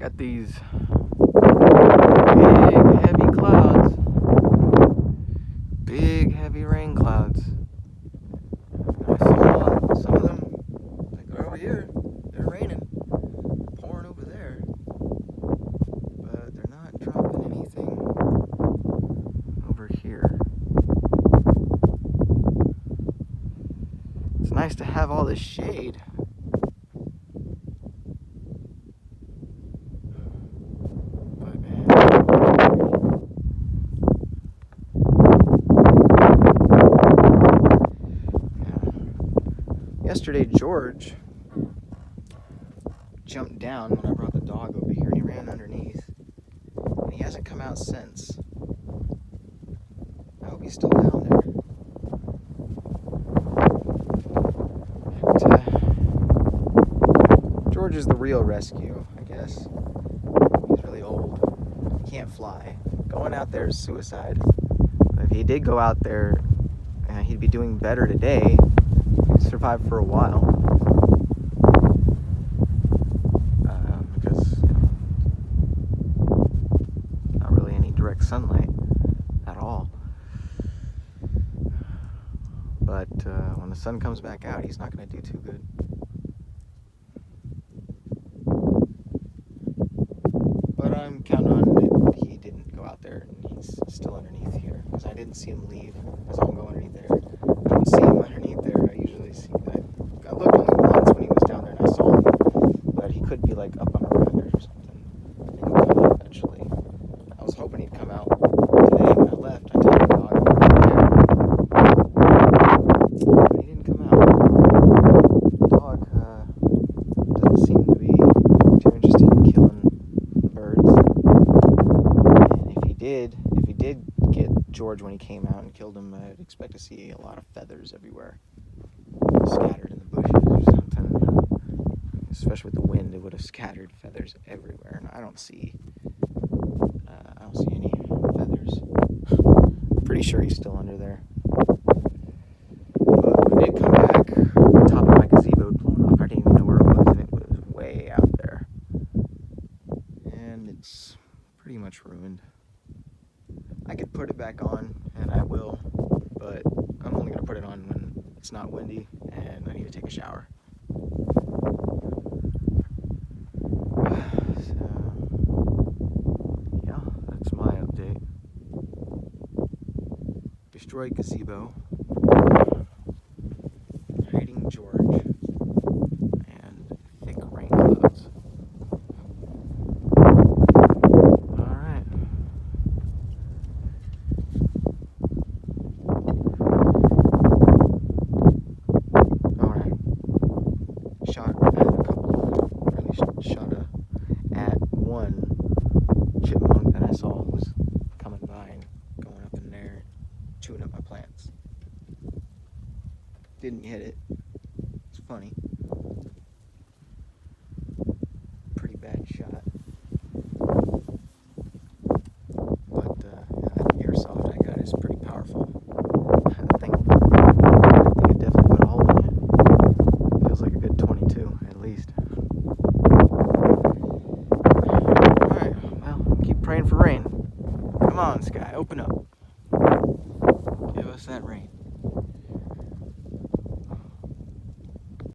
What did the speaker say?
Got these big, heavy clouds. Big, heavy rain clouds. I saw some of them, like over here. They're raining, pouring over there. But they're not dropping anything over here. It's nice to have all this shade. Yesterday, George jumped down when I brought the dog over here, and he ran underneath, and he hasn't come out since. I hope he's still down there. But, George is the real rescue, I guess. He's really old. He can't fly. Going out there is suicide. But if he did go out there, he'd be doing better today. Survive for a while because not really any direct sunlight at all, but when the sun comes back out, he's not going to do too good. But I'm counting on that he didn't go out there and he's still underneath here, because I didn't see him leave. I saw him go underneath there. I don't see him underneath there. I usually see that. I looked only once when he was down there and I saw him, but he could be like up on a rafters or something. He would come out eventually. I was hoping he'd come out today when I left. I told the dog over there, but he didn't come out. The dog doesn't seem to be too interested in killing the birds. And if he did get George when he came out and killed him, I'd expect to see a lot of feathers everywhere, scattered in the bushes or something. Especially with the wind, it would have scattered feathers everywhere, and I don't see any feathers. Pretty sure he's still under there. But when I did come back, the top of my gazebo had blown off. I didn't even know where it was, and it was way out there. And it's pretty much ruined. I could put it back on, and I will, but I'm only going to put it on when it's not windy and I need to take a shower. So, yeah, that's my update. Destroyed gazebo, hiding George, and thick rain clouds. At one chipmunk that I saw was coming by and going up in there, chewing up my plants. Didn't hit it. It's funny. Pretty bad shot. But that airsoft I got is pretty powerful. I think it definitely put a hole in it. Feels like a good 22 at least. Praying for rain. Come on, Sky, open up.